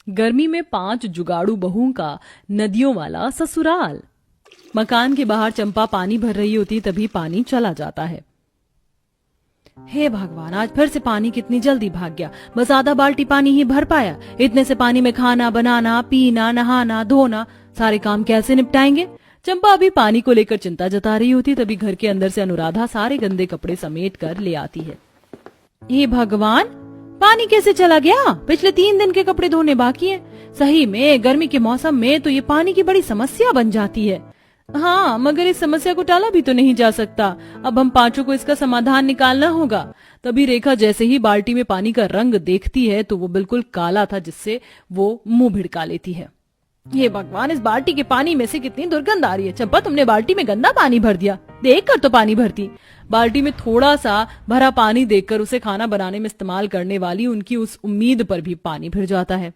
गर्मी में 5 जुगाड़ू बहुओं का नदियों वाला ससुराल। मकान के बाहर चंपा पानी भर रही होती तभी पानी चला जाता है। हे भगवान, आज फिर से पानी कितनी जल्दी भाग गया। बस आधा बाल्टी पानी ही भर पाया। इतने से पानी में खाना बनाना, पीना, नहाना, धोना, सारे काम कैसे निपटाएंगे। चंपा अभी पानी को लेकर चिंता जता रही होती तभी घर के अंदर से अनुराधा सारे गंदे कपड़े समेट कर ले आती है। हे भगवान, पानी कैसे चला गया। पिछले 3 दिन के कपड़े धोने बाकी हैं। सही में गर्मी के मौसम में तो ये पानी की बड़ी समस्या बन जाती है। हाँ, मगर इस समस्या को टाला भी तो नहीं जा सकता। अब हम पांचों को इसका समाधान निकालना होगा। तभी रेखा जैसे ही बाल्टी में पानी का रंग देखती है तो वो बिल्कुल काला था, जिससे वो मुंह भिड़का लेती है। ये भगवान, इस बाल्टी के पानी में से कितनी दुर्गंध आ रही है। चंपा, तुमने बाल्टी में गंदा पानी भर दिया। देख कर तो पानी भरती। बाल्टी में थोड़ा सा भरा पानी देखकर उसे खाना बनाने में इस्तेमाल करने वाली उनकी उस उम्मीद पर भी पानी भर जाता है।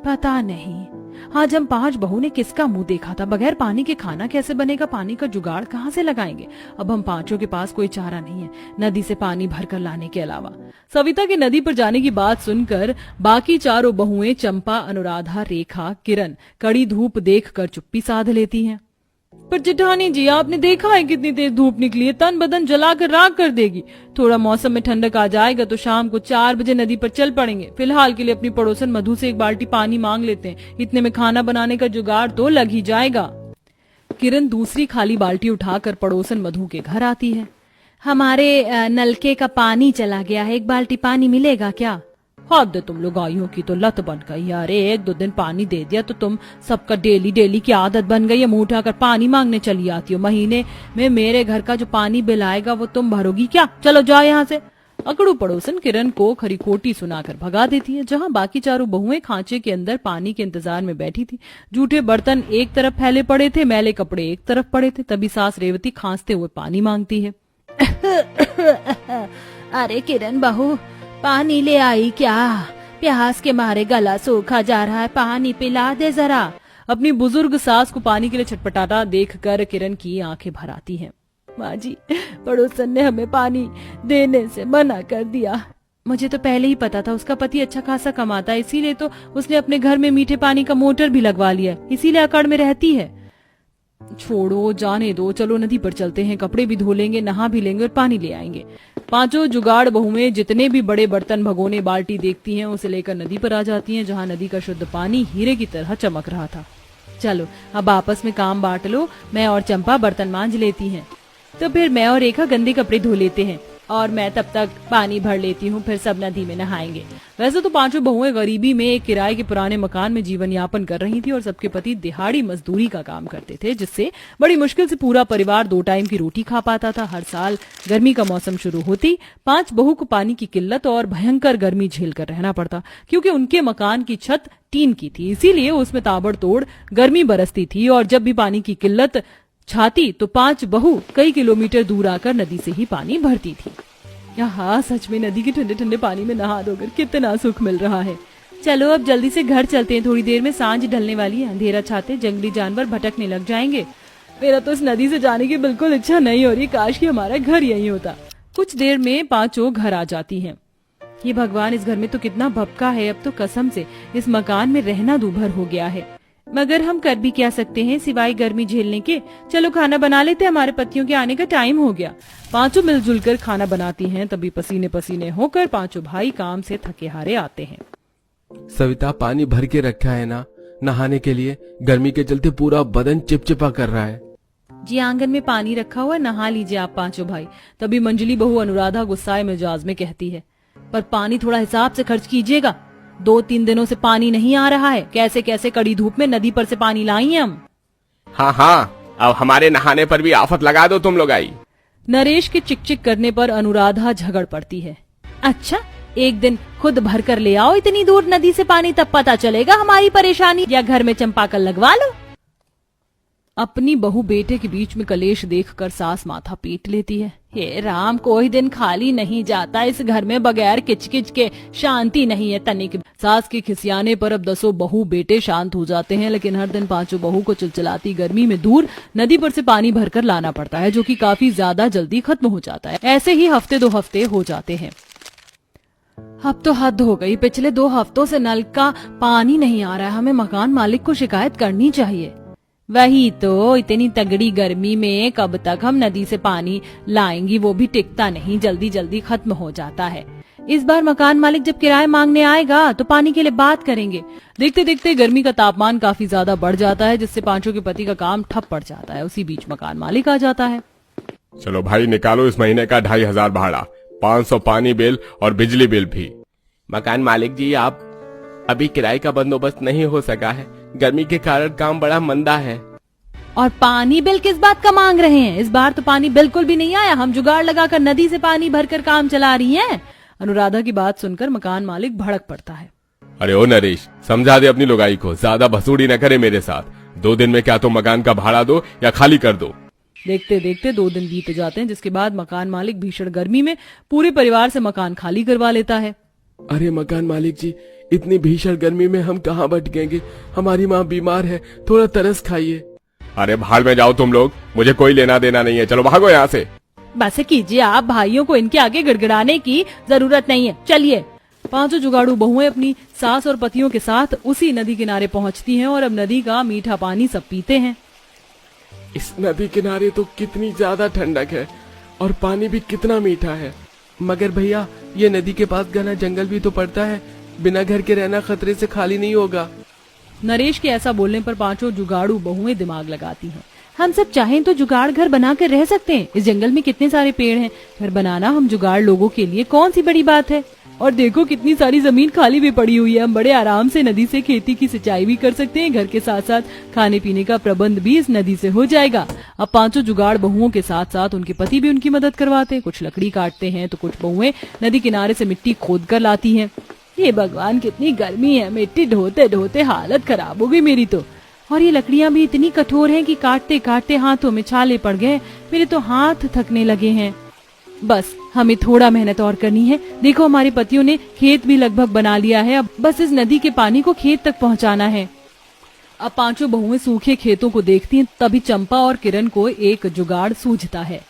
पता नहीं आज हम 5 बहू ने किसका मुंह देखा था। बगैर पानी के खाना कैसे बनेगा। पानी का जुगाड़ कहाँ से लगाएंगे। अब हम पांचों के पास कोई चारा नहीं है नदी से पानी भरकर लाने के अलावा। सविता के नदी पर जाने की बात सुनकर बाकी चारों बहुएं चंपा, अनुराधा, रेखा, किरण कड़ी धूप देखकर चुप्पी साध लेती हैं। पर जेठानी जी, आपने देखा है कितनी तेज धूप निकली है। तन बदन जलाकर राख कर देगी। थोड़ा मौसम में ठंडक आ जाएगा तो शाम को 4 बजे नदी पर चल पड़ेंगे। फिलहाल के लिए अपनी पड़ोसन मधु से 1 बाल्टी पानी मांग लेते हैं। इतने में खाना बनाने का जुगाड़ तो लग ही जाएगा। किरण दूसरी खाली बाल्टी उठाकर पड़ोसन मधु के घर आती है। हमारे नलके का पानी चला गया है, 1 बाल्टी पानी मिलेगा क्या। हद, तुम लोग आइयों की तो लत बन गई यार। 1-2 दिन पानी दे दिया तो तुम सबका डेली की आदत बन गई है। मुंह उठाकर पानी मांगने चली आती हो। महीने में मेरे घर का जो पानी बिल आएगा वो तुम भरोगी क्या। चलो जाओ यहाँ से। अकड़ू पड़ोसन किरण को खरी खोटी सुनाकर भगा देती है। जहाँ बाकी चारों बहुएं खांचे के अंदर पानी के इंतजार में बैठी थी। जूठे बर्तन एक तरफ फैले पड़े थे, मैले कपड़े एक तरफ पड़े थे। तभी सास रेवती खांसते हुए पानी मांगती है। अरे किरण बहू, पानी ले आई क्या। प्यास के मारे गला सूखा जा रहा है, पानी पिला दे जरा। अपनी बुजुर्ग सास को पानी के लिए छटपटाता देखकर किरण की आंखें भर आती हैं। माँ जी, पड़ोसन ने हमें पानी देने से मना कर दिया। मुझे तो पहले ही पता था उसका पति अच्छा खासा कमाता है, इसीलिए तो उसने अपने घर में मीठे पानी का मोटर भी लगवा लिया, इसीलिए अकड़ में रहती है। छोड़ो, जाने दो, चलो नदी पर चलते हैं। कपड़े भी धो लेंगे, नहा भी लेंगे और पानी ले आएंगे। पांचों जुगाड़ बहुएं जितने भी बड़े बर्तन, भगोने, बाल्टी देखती हैं उसे लेकर नदी पर आ जाती हैं, जहां नदी का शुद्ध पानी हीरे की तरह चमक रहा था। चलो अब आपस में काम बांट लो। मैं और चंपा बर्तन मांज लेती हैं, तो फिर मैं और रेखा गंदे कपड़े धो लेते हैं और मैं तब तक पानी भर लेती हूँ। फिर सब नदी में नहाएंगे। वैसे तो पांचों बहुएं गरीबी में एक किराए के पुराने मकान में जीवन यापन कर रही थी और सबके पति दिहाड़ी मजदूरी का काम करते थे, जिससे बड़ी मुश्किल से पूरा परिवार 2 टाइम की रोटी खा पाता था। हर साल गर्मी का मौसम शुरू होती 5 बहू को पानी की किल्लत और भयंकर गर्मी झेल कर रहना पड़ता, क्योंकि उनके मकान की छत टीन की थी, इसीलिए उसमें ताबड़तोड़ गर्मी बरसती थी। और जब भी पानी की किल्लत छाती तो 5 बहू कई किलोमीटर दूर आकर नदी से ही पानी भरती थी। यहाँ सच में नदी के ठंडे ठंडे पानी में नहा धोकर कितना सुख मिल रहा है। चलो अब जल्दी से घर चलते हैं, थोड़ी देर में सांझ ढलने वाली है। अंधेरा छाते जंगली जानवर भटकने लग जाएंगे। मेरा तो इस नदी से जाने की बिल्कुल इच्छा नहीं हो रही। काश कि हमारा घर यही होता। कुछ देर में पांचों घर आ जाती हैं। ये भगवान, इस घर में तो कितना भपका है। अब तो कसम से इस मकान में रहना दूभर हो गया है, मगर हम कर भी क्या सकते हैं सिवाय गर्मी झेलने के। चलो खाना बना लेते हैं, हमारे पतियों के आने का टाइम हो गया। पांचों मिलजुल कर खाना बनाती हैं। तभी पसीने पसीने होकर पांचों भाई काम से थके हारे आते हैं। सविता, पानी भर के रखा है ना नहाने के लिए। गर्मी के चलते पूरा बदन चिपचिपा कर रहा है। जी आंगन में पानी रखा हुआ, नहा लीजिए आप पांचों भाई। तभी मंजली बहू अनुराधा गुस्साए मिजाज में कहती है, पर पानी थोड़ा हिसाब से खर्च कीजिएगा। 2-3 दिनों से पानी नहीं आ रहा है। कैसे कैसे कड़ी धूप में नदी पर से पानी लाई हैं हम। हाँ, अब हमारे नहाने पर भी आफत लगा दो तुम लोग। आई नरेश के चिक करने पर अनुराधा झगड़ पड़ती है। अच्छा, एक दिन खुद भर कर ले आओ इतनी दूर नदी से पानी, तब पता चलेगा हमारी परेशानी। या घर में चंपाकल लगवा लो। अपनी बहू बेटे के बीच में कलेश देखकर सास माथा पीट लेती है। हे राम, कोई दिन खाली नहीं जाता इस घर में बगैर किचकिच के। शांति नहीं है तनिक। सास के खिसियाने पर अब 10 बहू बेटे शांत हो जाते हैं, लेकिन हर दिन 5 बहू को चिलचिलाती गर्मी में दूर नदी पर से पानी भरकर लाना पड़ता है, जो कि काफी ज्यादा जल्दी खत्म हो जाता है। ऐसे ही हफ्ते 2 हफ्ते हो जाते हैं। अब तो हद हो गई, पिछले 2 हफ्तों से नल का पानी नहीं आ रहा है, हमें मकान मालिक को शिकायत करनी चाहिए। वही तो, इतनी तगड़ी गर्मी में कब तक हम नदी से पानी लाएंगी, वो भी टिकता नहीं, जल्दी जल्दी खत्म हो जाता है। इस बार मकान मालिक जब किराया मांगने आएगा तो पानी के लिए बात करेंगे। देखते देखते गर्मी का तापमान काफी ज्यादा बढ़ जाता है, जिससे पांचों के पति का काम ठप पड़ जाता है। उसी बीच मकान मालिक आ जाता है। चलो भाई, निकालो इस महीने का 2500 भाड़ा, 500 पानी बिल और बिजली बिल भी। मकान मालिक जी, आप अभी किराए का बंदोबस्त नहीं हो सका है, गर्मी के कारण काम बड़ा मंदा है। और पानी बिल किस बात का मांग रहे हैं? इस बार तो पानी बिल्कुल भी नहीं आया, हम जुगाड़ लगाकर नदी से पानी भरकर काम चला रही हैं। अनुराधा की बात सुनकर मकान मालिक भड़क पड़ता है। अरे ओ नरेश, समझा दे अपनी लुगाई को, ज्यादा भसूड़ी न करे मेरे साथ। 2 दिन में क्या तो मकान का भाड़ा दो या खाली कर दो। देखते देखते 2 दिन बीत जाते हैं, जिसके बाद मकान मालिक भीषण गर्मी में पूरे परिवार से मकान खाली करवा लेता है। अरे मकान मालिक जी, इतनी भीषण गर्मी में हम कहाँ भटकेंगे, हमारी माँ बीमार है, थोड़ा तरस खाइए। अरे भाड़ में जाओ तुम लोग, मुझे कोई लेना देना नहीं है, चलो भागो यहाँ से। बस कीजिए आप, भाइयों को इनके आगे गड़गड़ाने की जरूरत नहीं है, चलिए। 5 जुगाड़ू बहुएं अपनी सास और पतियों के साथ उसी नदी किनारे पहुंचती हैं और अब नदी का मीठा पानी सब पीते हैं। इस नदी किनारे तो कितनी ज्यादा ठंडक है और पानी भी कितना मीठा है। मगर भैया, ये नदी के पास घना जंगल भी तो पड़ता है, बिना घर के रहना खतरे से खाली नहीं होगा। नरेश के ऐसा बोलने पर 5 जुगाड़ू बहुएं दिमाग लगाती हैं। हम सब चाहें तो जुगाड़ घर बना कर रह सकते हैं, इस जंगल में कितने सारे पेड़ हैं, घर बनाना हम जुगाड़ लोगों के लिए कौन सी बड़ी बात है। और देखो कितनी सारी जमीन खाली भी पड़ी हुई है, हम बड़े आराम से नदी से खेती की सिंचाई भी कर सकते हैं, घर के साथ साथ खाने पीने का प्रबंध भी इस नदी से हो जाएगा। अब 5 जुगाड़ बहुओं के साथ साथ उनके पति भी उनकी मदद करवाते हैं, कुछ लकड़ी काटते हैं तो कुछ बहुएं नदी किनारे से मिट्टी खोद कर लाती हैं। ये भगवान, कितनी गर्मी है, मिट्टी ढोते ढोते हालत खराब हो गई मेरी तो। और ये लकड़ियां भी इतनी कठोर हैं कि काटते काटते हाथों में छाले पड़ गए, मेरे तो हाथ थकने लगे हैं। बस हमें थोड़ा मेहनत और करनी है। देखो हमारे पतियों ने खेत भी लगभग बना लिया है, अब बस इस नदी के पानी को खेत तक पहुंचाना है। अब 5 बहुएं सूखे खेतों को देखती हैं, तभी चंपा और किरण को एक जुगाड़ सूझता है।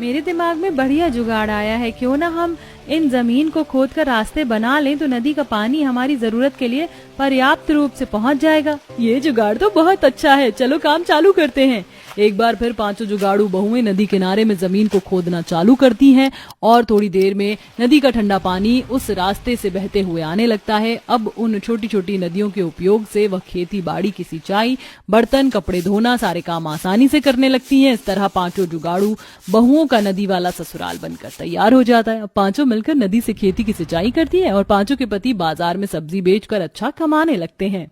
मेरे दिमाग में बढ़िया जुगाड़ आया है, क्यों ना हम इन जमीन को खोद कर रास्ते बना लें तो नदी का पानी हमारी जरूरत के लिए पर्याप्त रूप से पहुंच जाएगा। ये जुगाड़ तो बहुत अच्छा है, चलो काम चालू करते हैं। एक बार फिर 5 जुगाड़ू बहुएं नदी किनारे में जमीन को खोदना चालू करती हैं और थोड़ी देर में नदी का ठंडा पानी उस रास्ते से बहते हुए आने लगता है। अब उन छोटी छोटी नदियों के उपयोग से वह खेती बाड़ी की सिंचाई, बर्तन कपड़े धोना सारे काम आसानी से करने लगती हैं। इस तरह 5 जुगाड़ू बहुओं का नदी वाला ससुराल बनकर तैयार हो जाता है। अब 5 मिलकर नदी से खेती की सिंचाई करती है और 5 के पति बाजार में सब्जी बेचकर अच्छा कमाने लगते हैं।